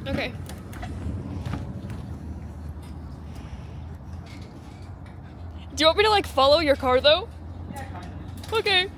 Okay. Do you want me to like follow your car though? Yeah, kind of. Okay.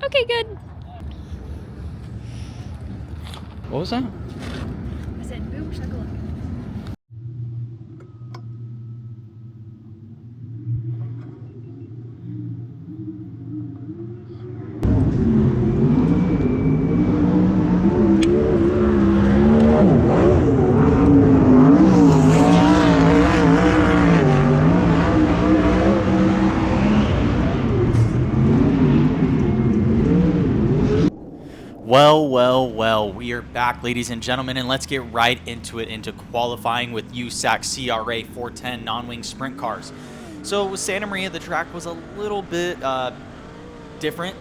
Okay, good. What was that? I said boom shakalaka. Well, we are back, ladies and gentlemen, and let's get right into it, into qualifying with USAC CRA 410 non-wing sprint cars. So with Santa Maria, the track was a little bit different.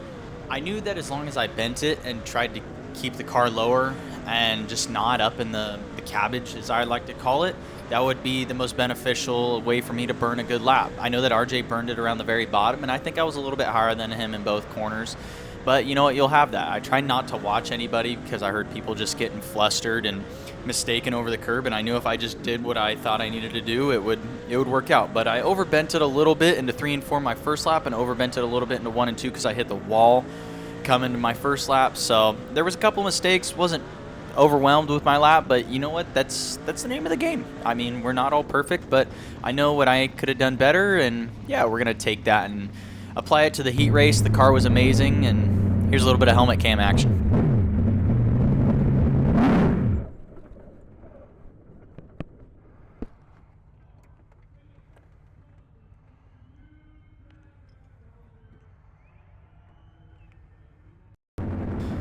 I knew that as long as I bent it and tried to keep the car lower and just not up in the cabbage, as I like to call it, that would be the most beneficial way for me to burn a good lap. I know that RJ burned it around the very bottom, and I think I was a little bit higher than him in both corners. But you know what, you'll have that. I try not to watch anybody because I heard people just getting flustered and mistaken over the curb, and I knew if I just did what I thought I needed to do, it would work out. But I overbent it a little bit into 3 and 4 my first lap, and overbent it a little bit into 1 and 2 because I hit the wall coming to my first lap. So there was a couple mistakes. Wasn't overwhelmed with my lap, but you know what? That's the name of the game. I mean, we're not all perfect, but I know what I could have done better, and yeah, we're gonna take that and apply it to the heat race. The car was amazing, and here's a little bit of helmet cam action.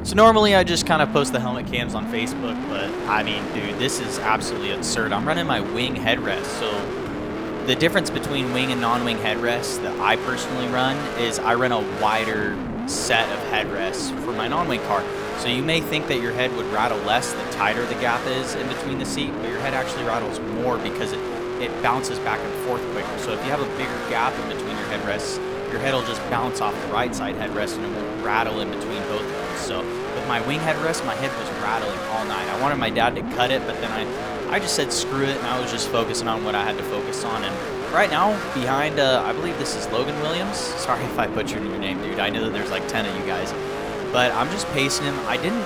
So normally I just kind of post the helmet cams on Facebook, but I mean, dude, this is absolutely absurd. I'm running my wing headrest, so the difference between wing and non-wing headrests that I personally run is I run a wider set of headrests for my non-wing car. So you may think that your head would rattle less the tighter the gap is in between the seat, but your head actually rattles more because it bounces back and forth quicker. So if you have a bigger gap in between your headrests, your head will just bounce off the right side headrest and it won't rattle in between both of them. So with my wing headrest, my head was rattling all night. I wanted my dad to cut it, but then I just said screw it, and I was just focusing on what I had to focus on. And right now, behind, I believe this is Logan Williams. Sorry if I butchered your name, dude. I know that there's like 10 of you guys. But I'm just pacing him. I didn't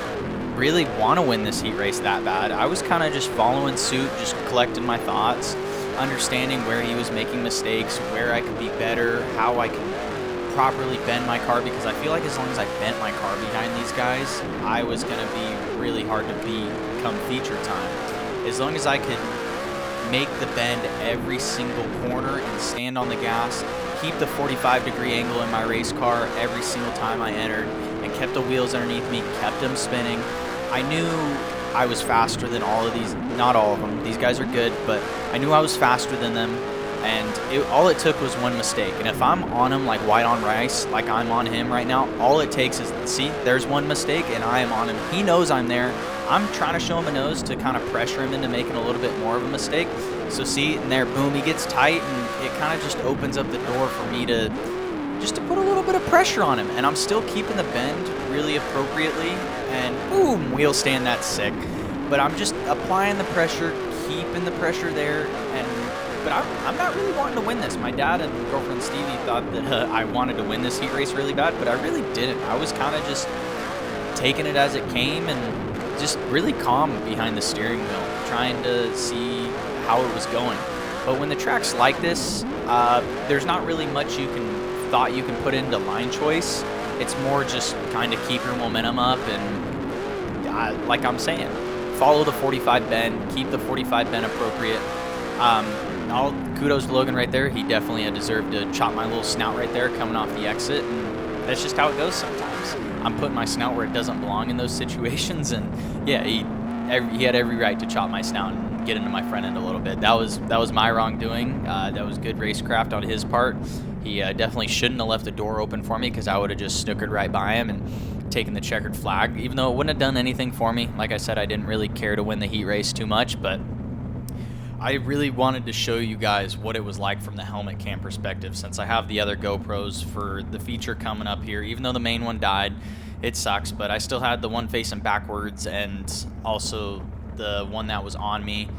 really want to win this heat race that bad. I was kind of just following suit, just collecting my thoughts, understanding where he was making mistakes, where I could be better, how I could properly bend my car, because I feel like as long as I bent my car behind these guys, I was going to be really hard to beat come feature time. As long as I could make the bend every single corner and stand on the gas, keep the 45-degree angle in my race car every single time I entered, and kept the wheels underneath me, kept them spinning. I knew I was faster than all of these, not all of them, these guys are good, but I knew I was faster than them, and all it took was one mistake. And if I'm on him like white on rice, like I'm on him right now, all it takes is, see, there's one mistake and I am on him. He knows I'm there. I'm trying to show him a nose to kind of pressure him into making a little bit more of a mistake. So see, and there, boom, he gets tight, and it kind of just opens up the door for me to put a little bit of pressure on him. And I'm still keeping the bend really appropriately, and boom, wheel stand, that's sick. But I'm just applying the pressure, keeping the pressure there, but I'm not really wanting to win this. My dad and girlfriend Stevie thought that I wanted to win this heat race really bad, but I really didn't. I was kind of just taking it as it came and just really calm behind the steering wheel, trying to see how it was going. But when the track's like this, there's not really much you can put into line choice. It's more just kind of keep your momentum up and, like I'm saying, follow the 45 bend, keep the 45 bend appropriate. All kudos to Logan right there. He definitely deserved to chop my little snout right there coming off the exit, and that's just how it goes sometimes. I'm putting my snout where it doesn't belong in those situations, and yeah, he had every right to chop my snout and get into my front end a little bit. That was my wrongdoing. That was good racecraft on his part. He definitely shouldn't have left the door open for me, because I would have just snookered right by him and taken the checkered flag, even though it wouldn't have done anything for me. Like I said, I didn't really care to win the heat race too much, but I really wanted to show you guys what it was like from the helmet cam perspective, since I have the other GoPros for the feature coming up here. Even though the main one died, it sucks, but I still had the one facing backwards and also the one that was on me.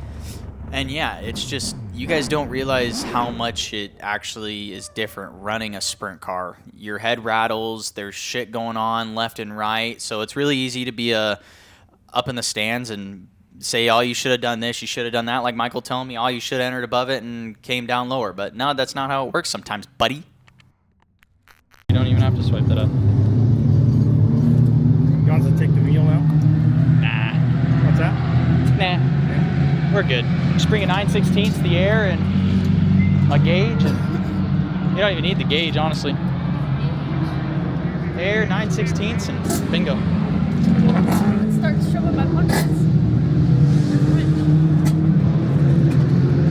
And yeah, it's just, you guys don't realize how much it actually is different running a sprint car. Your head rattles, there's shit going on left and right, so it's really easy to be up in the stands and say, oh, you should have done this, you should have done that, like Michael telling me, oh, you should have entered above it and came down lower. But no, that's not how it works sometimes, buddy. You don't even have to swipe that up. You want to take the wheel out? Nah. What's that? Nah. We're good. Just bring a 9/16 to the air and a gauge, and you don't even need the gauge, honestly. Air, 9/16 and bingo. It starts showing my pockets.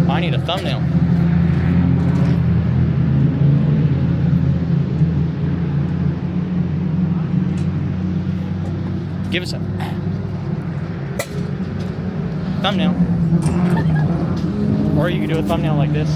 I need a thumbnail. Give us a thumbnail. Or you can do a thumbnail like this.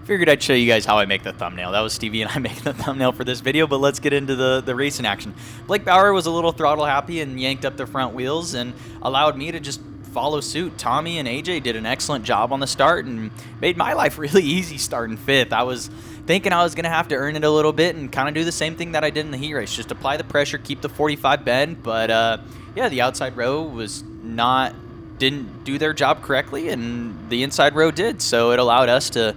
Figured I'd show you guys how I make the thumbnail. That was Stevie and I making the thumbnail for this video, but let's get into the racing action. Blake Bauer was a little throttle happy and yanked up the front wheels and allowed me to just follow suit. Tommy and AJ did an excellent job on the start and made my life really easy starting 5th. I was thinking I was going to have to earn it a little bit and kind of do the same thing that I did in the heat race, just apply the pressure, keep the 45 bend, but yeah, the outside row didn't do their job correctly, and the inside row did, so it allowed us to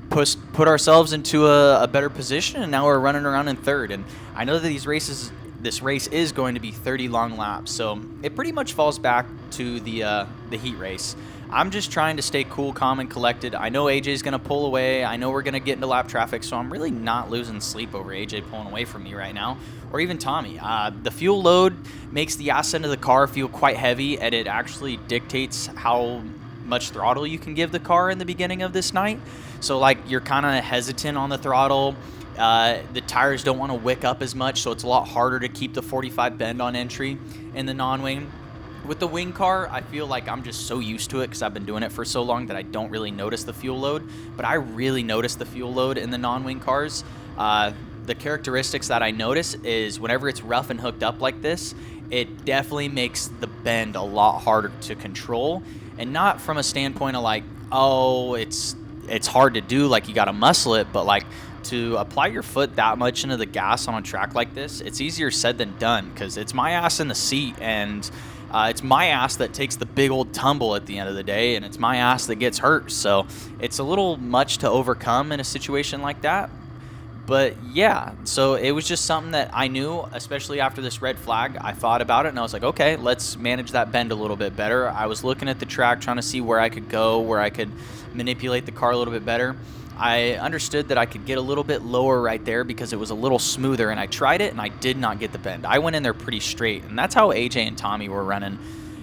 put ourselves into a better position, and now we're running around in 3rd. And I know that this race is going to be 30 long laps, so it pretty much falls back to the heat race. I'm just trying to stay cool, calm, and collected. I know AJ's going to pull away. I know we're going to get into lap traffic, so I'm really not losing sleep over AJ pulling away from me right now, or even Tommy. The fuel load makes the ass end of the car feel quite heavy, and it actually dictates how much throttle you can give the car in the beginning of this night. So like, you're kind of hesitant on the throttle. The tires don't want to wick up as much, so it's a lot harder to keep the 45 bend on entry in the non-wing. With the wing car, I feel like I'm just so used to it because I've been doing it for so long that I don't really notice the fuel load, but I really notice the fuel load in the non-wing cars. The characteristics that I notice is whenever it's rough and hooked up like this, it definitely makes the bend a lot harder to control, and not from a standpoint of like, oh, it's hard to do, like you got to muscle it, but like to apply your foot that much into the gas on a track like this, it's easier said than done, because it's my ass in the seat, and it's my ass that takes the big old tumble at the end of the day, and it's my ass that gets hurt. So it's a little much to overcome in a situation like that. But yeah, so it was just something that I knew, especially after this red flag. I thought about it and I was like, okay, let's manage that bend a little bit better. I was looking at the track, trying to see where I could go, where I could manipulate the car a little bit better. I understood that I could get a little bit lower right there because it was a little smoother, and I tried it and I did not get the bend. I went in there pretty straight, and that's how AJ and Tommy were running.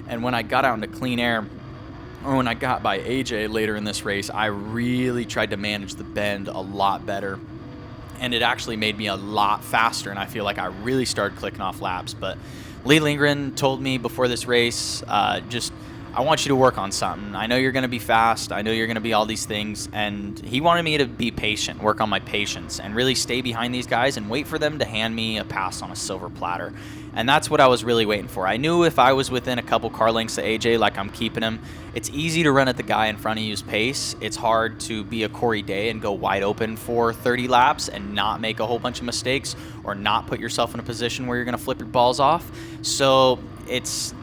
And when I got out into clean air, or when I got by AJ later in this race, I really tried to manage the bend a lot better. And it actually made me a lot faster, and I feel like I really started clicking off laps. But Lee Lindgren told me before this race, I want you to work on something. I know you're going to be fast. I know you're going to be all these things. And he wanted me to be patient, work on my patience, and really stay behind these guys and wait for them to hand me a pass on a silver platter. And that's what I was really waiting for. I knew if I was within a couple car lengths of AJ, like I'm keeping him, it's easy to run at the guy in front of you's pace. It's hard to be a Corey Day and go wide open for 30 laps and not make a whole bunch of mistakes or not put yourself in a position where you're going to flip your balls off. So that's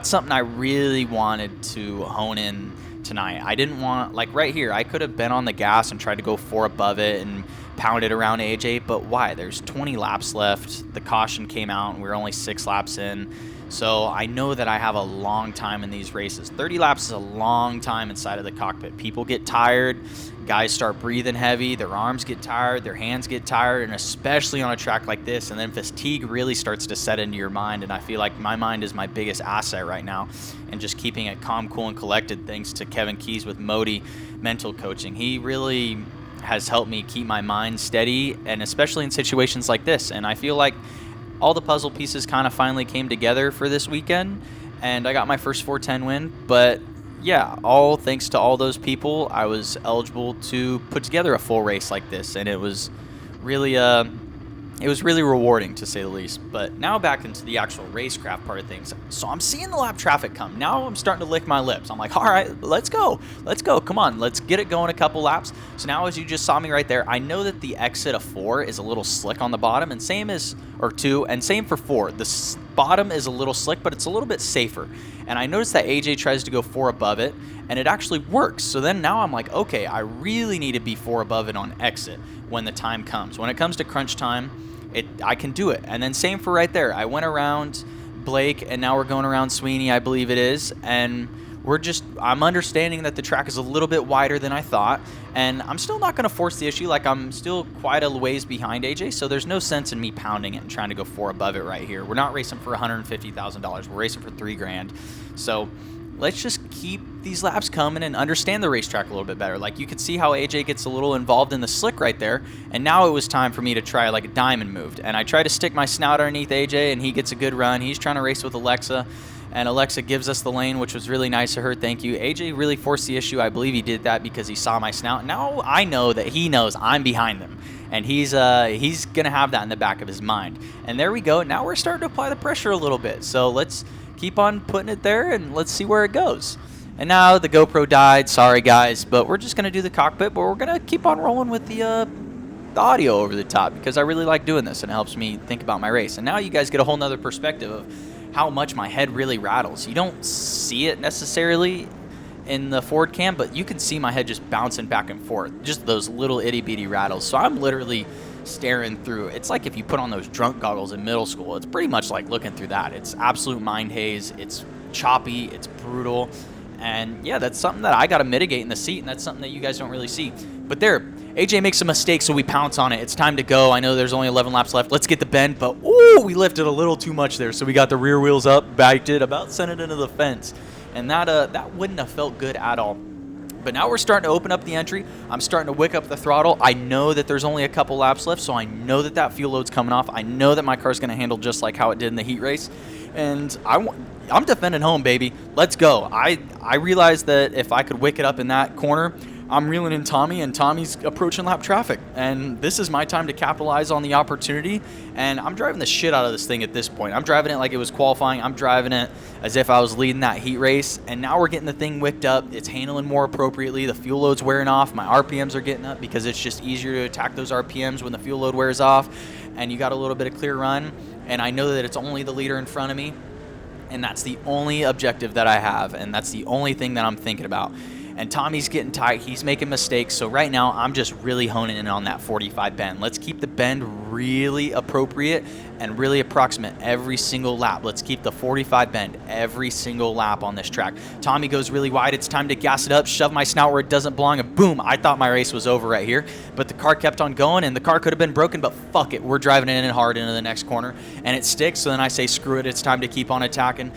something I really wanted to hone in tonight. I didn't want, like right here, I could have been on the gas and tried to go 4 above it and pound it around AJ, but why? There's 20 laps left. The caution came out and we were only 6 laps in. So I know that I have a long time in these races. 30 laps is a long time inside of the cockpit. People get tired. Guys start breathing heavy. Their arms get tired. Their hands get tired. And especially on a track like this. And then fatigue really starts to set into your mind. And I feel like my mind is my biggest asset right now. And just keeping it calm, cool, and collected thanks to Kevin Keys with Modi mental coaching. He really has helped me keep my mind steady, and especially in situations like this. And I feel like all the puzzle pieces kind of finally came together for this weekend, and I got my first 410 win. But yeah, all thanks to all those people, I was eligible to put together a full race like this, and it was really rewarding, to say the least. But now back into the actual racecraft part of things. So I'm seeing the lap traffic come. Now I'm starting to lick my lips. I'm like, all right, let's go. Come on, let's get it going a couple laps. So now, as you just saw me right there, I know that the exit of 4 is a little slick on the bottom, and same for 4. The bottom is a little slick, but it's a little bit safer. And I noticed that AJ tries to go 4 above it, and it actually works. So then now I'm like, okay, I really need to be 4 above it on exit when the time comes. When it comes to crunch time, I can do it. And then same for right there. I went around Blake, and now we're going around Sweeney, I believe it is, and I'm understanding that the track is a little bit wider than I thought, and I'm still not going to force the issue. Like, I'm still quite a ways behind AJ, so there's no sense in me pounding it and trying to go 4 above it right here. We're not racing for $150,000. We're racing for $3,000. So let's just keep these laps coming and understand the racetrack a little bit better. Like, you could see how AJ gets a little involved in the slick right there, and now it was time for me to try like a diamond move. And I try to stick my snout underneath AJ, and he gets a good run. He's trying to race with Alexa, and Alexa gives us the lane, which was really nice of her. Thank you. AJ really forced the issue. I believe he did that because he saw my snout. Now I know that he knows I'm behind him, and he's going to have that in the back of his mind. And there we go. Now we're starting to apply the pressure a little bit. So let's keep on putting it there, and let's see where it goes. And now the GoPro died. Sorry, guys, but we're just going to do the cockpit, but we're going to keep on rolling with the audio over the top because I really like doing this, and it helps me think about my race. And now you guys get a whole nother perspective of how much my head really rattles. You don't see it necessarily in the forward cam, but you can see my head just bouncing back and forth, just those little itty-bitty rattles. So I'm literally staring through. It's like if you put on those drunk goggles in middle school. It's pretty much like looking through that. It's absolute mind haze. It's choppy. It's brutal. And yeah, that's something that I got to mitigate in the seat, and that's something that you guys don't really see. But there, AJ makes a mistake, so we pounce on it. It's time to go. I know there's only 11 laps left. Let's get the bend, but ooh, we lifted a little too much there. So we got the rear wheels up, backed it, about sent it into the fence. And that wouldn't have felt good at all. But now we're starting to open up the entry. I'm starting to wick up the throttle. I know that there's only a couple laps left, so I know that fuel load's coming off. I know that my car's going to handle just like how it did in the heat race. And I'm defending home, baby. Let's go. I realized that if I could wick it up in that corner, I'm reeling in Tommy, and Tommy's approaching lap traffic. And this is my time to capitalize on the opportunity. And I'm driving the shit out of this thing at this point. I'm driving it like it was qualifying. I'm driving it as if I was leading that heat race. And now we're getting the thing wicked up. It's handling more appropriately. The fuel load's wearing off. My RPMs are getting up because it's just easier to attack those RPMs when the fuel load wears off. And you got a little bit of clear run. And I know that it's only the leader in front of me. And that's the only objective that I have. And that's the only thing that I'm thinking about. And Tommy's getting tight. He's making mistakes. So right now, I'm just really honing in on that 45 bend. Let's keep the bend really appropriate and really approximate every single lap. Let's keep the 45 bend every single lap on this track. Tommy goes really wide. It's time to gas it up, shove my snout where it doesn't belong, and boom, I thought my race was over right here. But the car kept on going, and the car could have been broken, but fuck it. We're driving it in hard into the next corner, and it sticks. So then I say, screw it. It's time to keep on attacking.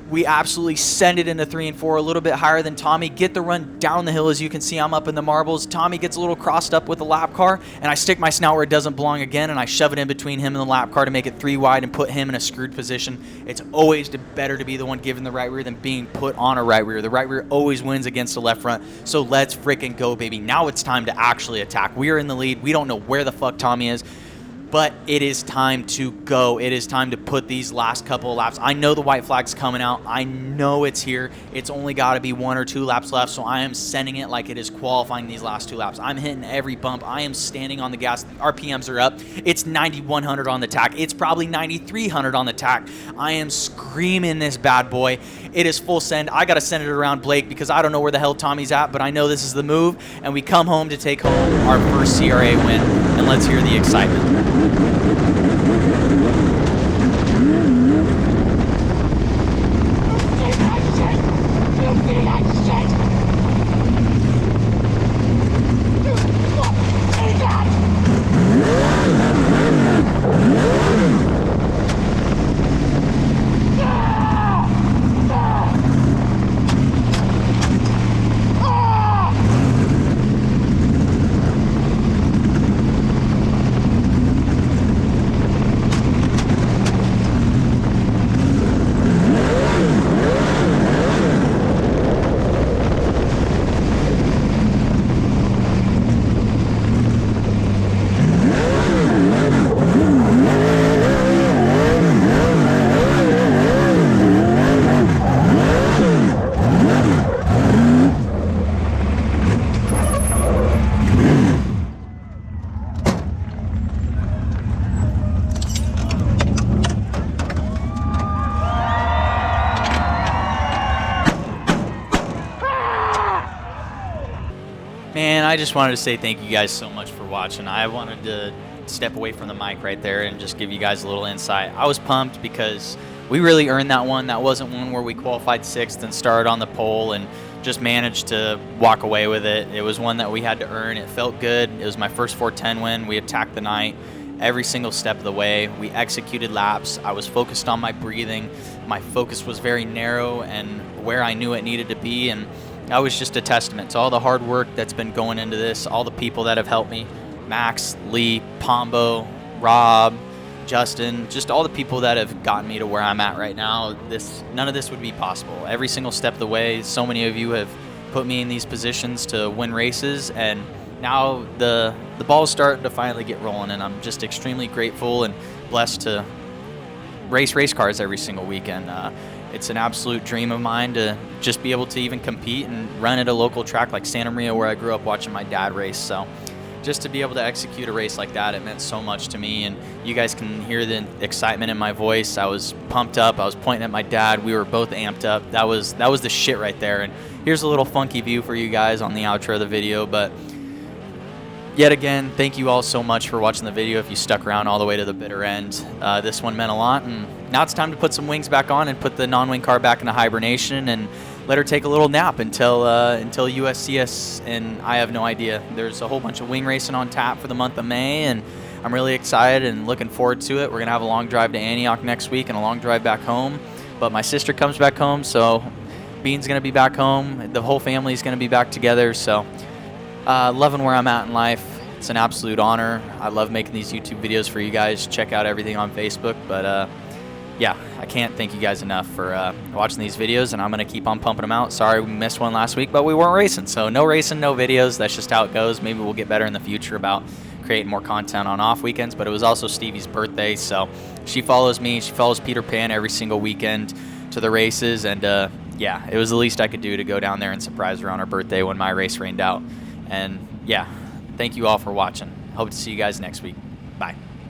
We absolutely send it into 3 and 4, a little bit higher than Tommy. Get the run down the hill. As you can see, I'm up in the marbles. Tommy gets a little crossed up with the lap car, and I stick my snout where it doesn't belong again, and I shove it in between him and the lap car to make it 3 wide and put him in a screwed position. It's always better to be the one given the right rear than being put on a right rear. The right rear always wins against the left front, so let's freaking go, baby. Now it's time to actually attack. We are in the lead. We don't know where the fuck Tommy is. But it is time to go. It is time to put these last couple of laps. I know the white flag's coming out. I know it's here. It's only got to be 1 or 2 laps left, so I am sending it like it is qualifying these last 2 laps. I'm hitting every bump. I am standing on the gas. The RPMs are up. It's 9,100 on the tack. It's probably 9,300 on the tack. I am screaming this bad boy. It is full send. I got to send it around Blake because I don't know where the hell Tommy's at, but I know this is the move, and we come home to take home our first CRA win, and let's hear the excitement. Man, I just wanted to say thank you guys so much for watching. I wanted to step away from the mic right there and just give you guys a little insight. I was pumped because we really earned that one. That wasn't one where we qualified 6th and started on the pole and just managed to walk away with it. It was one that we had to earn. It felt good. It was my first 410 win. We attacked the night every single step of the way. We executed laps. I was focused on my breathing. My focus was very narrow and where I knew it needed to be, and that was just a testament to all the hard work that's been going into this, all the people that have helped me. Max, Lee, Pombo, Rob, Justin, just all the people that have gotten me to where I'm at right now. None of this would be possible. Every single step of the way, so many of you have put me in these positions to win races, and now the ball's starting to finally get rolling, and I'm just extremely grateful and blessed to race cars every single weekend. It's an absolute dream of mine to just be able to even compete and run at a local track like Santa Maria, where I grew up watching my dad race. So just to be able to execute a race like that, it meant so much to me, and you guys can hear the excitement in my voice. I was pumped up. I was pointing at my dad. We were both amped up. That was the shit right there. And here's a little funky view for you guys on the outro of the video. But yet again, thank you all so much for watching the video. If you stuck around all the way to the bitter end, this one meant a lot. And now it's time to put some wings back on and put the non-wing car back into hibernation and let her take a little nap until USCS, and I have no idea. There's a whole bunch of wing racing on tap for the month of May, and I'm really excited and looking forward to it. We're going to have a long drive to Antioch next week and a long drive back home. But my sister comes back home, so Bean's going to be back home. The whole family's going to be back together, so loving where I'm at in life. It's an absolute honor. I love making these YouTube videos for you guys. Check out everything on Facebook, but yeah, I can't thank you guys enough for watching these videos, and I'm going to keep on pumping them out. Sorry we missed one last week, but we weren't racing, so no racing, no videos. That's just how it goes. Maybe we'll get better in the future about creating more content on off weekends, but it was also Stevie's birthday, so she follows me. She follows Peter Pan every single weekend to the races, and yeah, it was the least I could do to go down there and surprise her on her birthday when my race rained out. And yeah, thank you all for watching. Hope to see you guys next week.